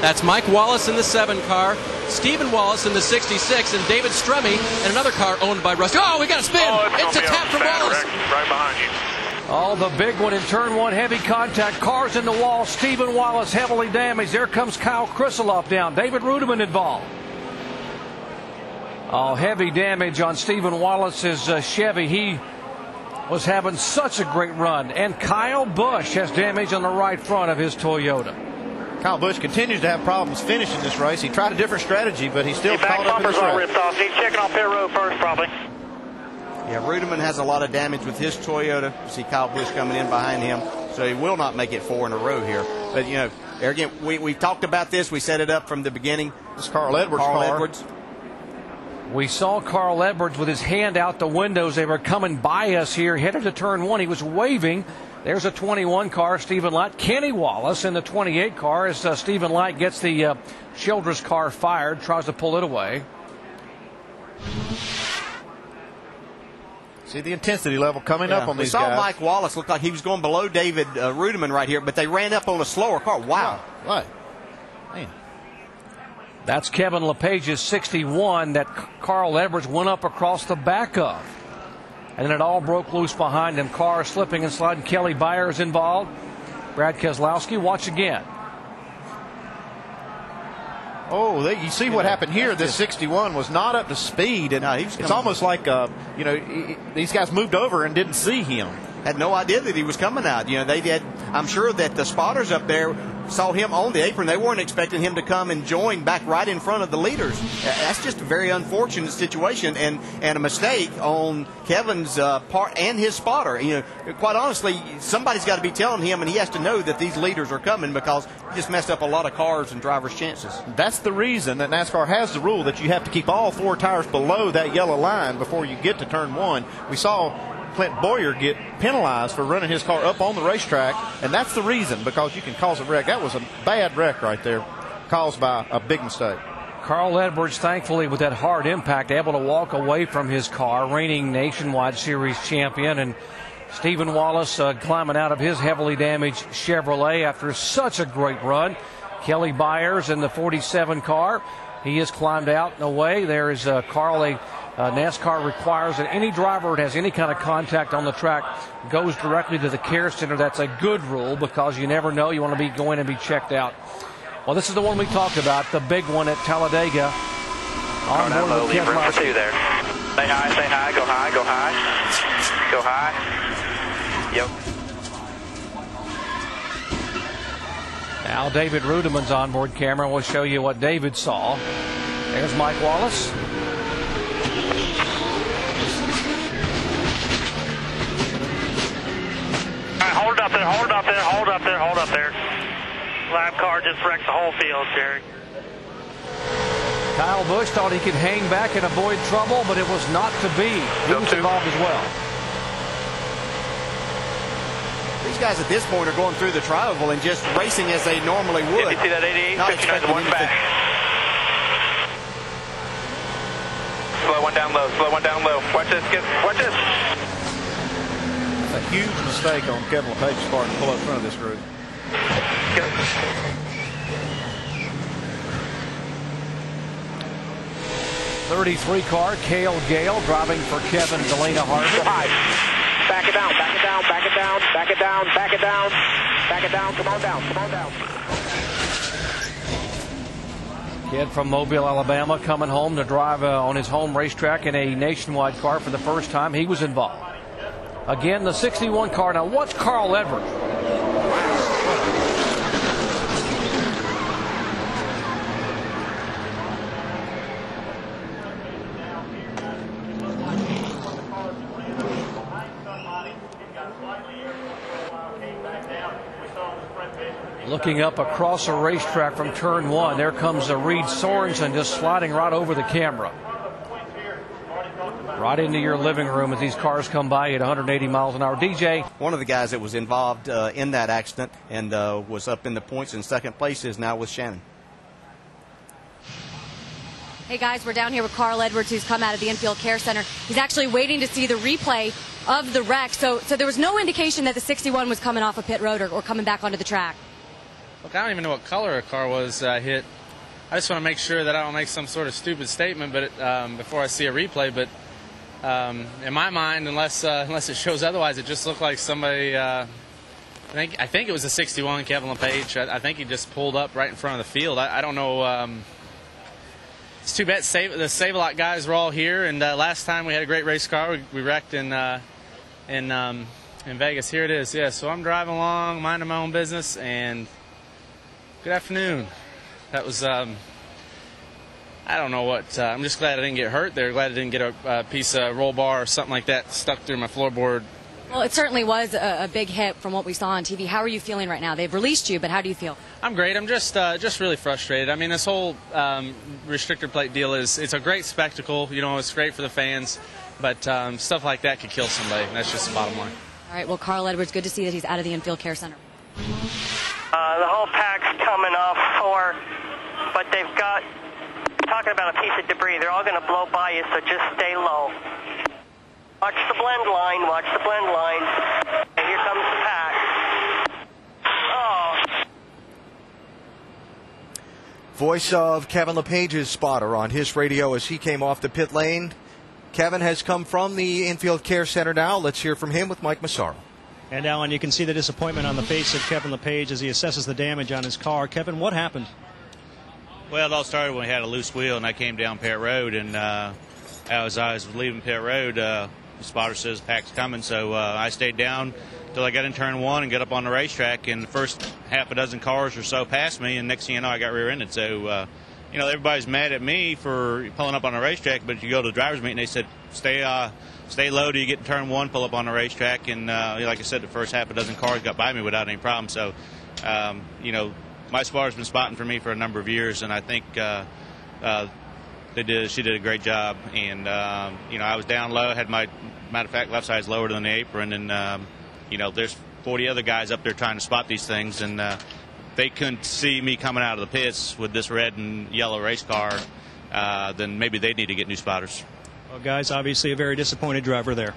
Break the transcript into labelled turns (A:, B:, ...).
A: That's Mike Wallace in the 7 car, Stephen Wallace in the 66, and David Stremme in another car owned by Rusty. Oh, we got a spin. It's a tap from Wallace.
B: Right behind you.
C: Oh, the big one in turn 1, heavy contact, cars in the wall. Stephen Wallace heavily damaged. There comes Kyle Krisiloff down. David Rudiman involved. Oh, heavy damage on Stephen Wallace's Chevy. He was having such a great run. And Kyle Busch has damage on the right front of his Toyota.
D: Kyle Busch continues to have problems finishing this race. He tried a different strategy, but he's still caught up in the race.
B: Ripped off. He's checking off pit road first, probably.
E: Yeah, Rudiman has a lot of damage with his Toyota. You see Kyle Busch coming in behind him, so he will not make it 4 in a row here. But, you know, there again, we talked about this. We set it up from the beginning.
D: This is Carl Edwards' car.
C: We saw Carl Edwards with his hand out the windows. They were coming by us here, headed to turn 1. He was waving. There's a 21 car, Stephen Light. Kenny Wallace in the 28 car as Stephen Light gets the Childress car fired, tries to pull it away.
D: See the intensity level coming up on these guys.
E: We saw Mike Wallace look like he was going below David Rudiman right here, but they ran up on a slower car. Wow.
D: What? Man.
C: That's Kevin LePage's 61 that Carl Edwards went up across the back of. And then it all broke loose behind him. Car slipping and sliding. Kelly Byers involved. Brad Keselowski, watch again.
D: Oh, you see what happened here. This 61 was not up to speed, and it's almost like you know, these guys moved over and didn't see him.
E: Had no idea that he was coming out. You know, they did. I'm sure that the spotters up there saw him on the apron. They weren't expecting him to come and join back right in front of the leaders. That's just a very unfortunate situation and a mistake on Kevin's part and his spotter. You know, quite honestly, somebody's got to be telling him, and he has to know that these leaders are coming because he just messed up a lot of cars and drivers' chances.
D: That's the reason that NASCAR has the rule that you have to keep all 4 tires below that yellow line before you get to turn 1. We saw Clint Boyer get penalized for running his car up on the racetrack, and that's the reason, because you can cause a wreck. That was a bad wreck right there, caused by a big mistake.
C: Carl Edwards, thankfully, with that hard impact, able to walk away from his car, reigning Nationwide Series champion. And Stephen Wallace climbing out of his heavily damaged Chevrolet after such a great run. Kelly Byers in the 47 car. He has climbed out and away. There is Carl. NASCAR requires that any driver that has any kind of contact on the track goes directly to the care center. That's a good rule because you never know. You want to be going and be checked out. Well, this is the one we talked about, the big one at Talladega. On board with
B: room for 2 there. Say hi, go high, go high. Go high. Yep.
C: Now David Rudiman's onboard camera will show you what David saw. There's Mike Wallace.
B: Hold up there, hold up there, hold up there, hold up there. Lap car just wrecked the whole field, Jerry.
C: Kyle Busch thought he could hang back and avoid trouble, but it was not to be. He was involved as well.
E: These guys at this point are going through the tri-oval and just racing as they normally would.
B: You see that 88, 59, one back. Slow one down low, slow one down low. Watch this, watch this.
D: A huge mistake on Kevin LePage's part to pull up front of this group.
C: 33 car, Cale Gale driving for Kevin Delana Harvick.
B: Back it down, back it down, back it down, back it down, back it down, back it down, come on down, come on down.
C: Kid from Mobile, Alabama, coming home to drive on his home racetrack in a Nationwide car for the first time. He was involved. Again, the 61 car. Now, what's Carl Edwards? Looking up across a racetrack from turn 1, there comes Reed Sorensen just sliding right over the camera. Right into your living room as these cars come by at 180 miles an hour. DJ.
E: One of the guys that was involved in that accident and was up in the points in second place is now with Shannon.
F: Hey guys, we're down here with Carl Edwards, who's come out of the Infield Care Center. He's actually waiting to see the replay of the wreck. So there was no indication that the 61 was coming off a pit road or coming back onto the track.
G: Look, I don't even know what color a car was hit. I just want to make sure that I don't make some sort of stupid statement, but before I see a replay. But in my mind, unless it shows otherwise, it just looked like somebody. I think it was a 61 Kevin LePage. I think he just pulled up right in front of the field. I don't know. It's too bad the Save-A-Lot guys were all here, and last time we had a great race car. We wrecked in Vegas. Here it is. Yeah, so I'm driving along, minding my own business, and good afternoon. That was, I don't know what, I'm just glad I didn't get hurt there. Glad I didn't get a piece of roll bar or something like that stuck through my floorboard.
F: Well, it certainly was a big hit from what we saw on TV. How are you feeling right now? They've released you, but how do you feel?
G: I'm great. I'm just really frustrated. I mean, this whole restrictor plate deal it's a great spectacle. You know, it's great for the fans, but stuff like that could kill somebody. And that's just the bottom line.
F: All right. Well, Carl Edwards, good to see that he's out of the Infield Care Center.
H: The whole pack's coming off but they've got, talking about a piece of debris, they're all going to blow by you, so just stay low. Watch the blend line, and here comes the pack. Oh.
I: Voice of Kevin LePage's spotter on his radio as he came off the pit lane. Kevin has come from the Infield Care Center now. Let's hear from him with Mike Massaro.
J: And Alan, you can see the disappointment on the face of Kevin LePage as he assesses the damage on his car. Kevin, what happened?
K: Well, it all started when we had a loose wheel, and I came down pit road, and as I was leaving pit road, the spotter says pack's coming, so I stayed down until I got in turn one and got up on the racetrack, and the first half a dozen cars or so passed me, and next thing you know, I got rear-ended. So, you know, everybody's mad at me for pulling up on the racetrack, but if you go to the driver's meeting, they said, stay low till you get in turn one, pull up on the racetrack, and like I said, the first half a dozen cars got by me without any problem. So, you know, my spotter's been spotting for me for a number of years, and I think she did a great job. And you know, I was down low, had my, matter of fact, left side's lower than the apron, and you know, there's 40 other guys up there trying to spot these things, and they couldn't see me coming out of the pits with this red and yellow race car. Then maybe they need to get new spotters.
J: Well, guys, obviously a very disappointed driver there.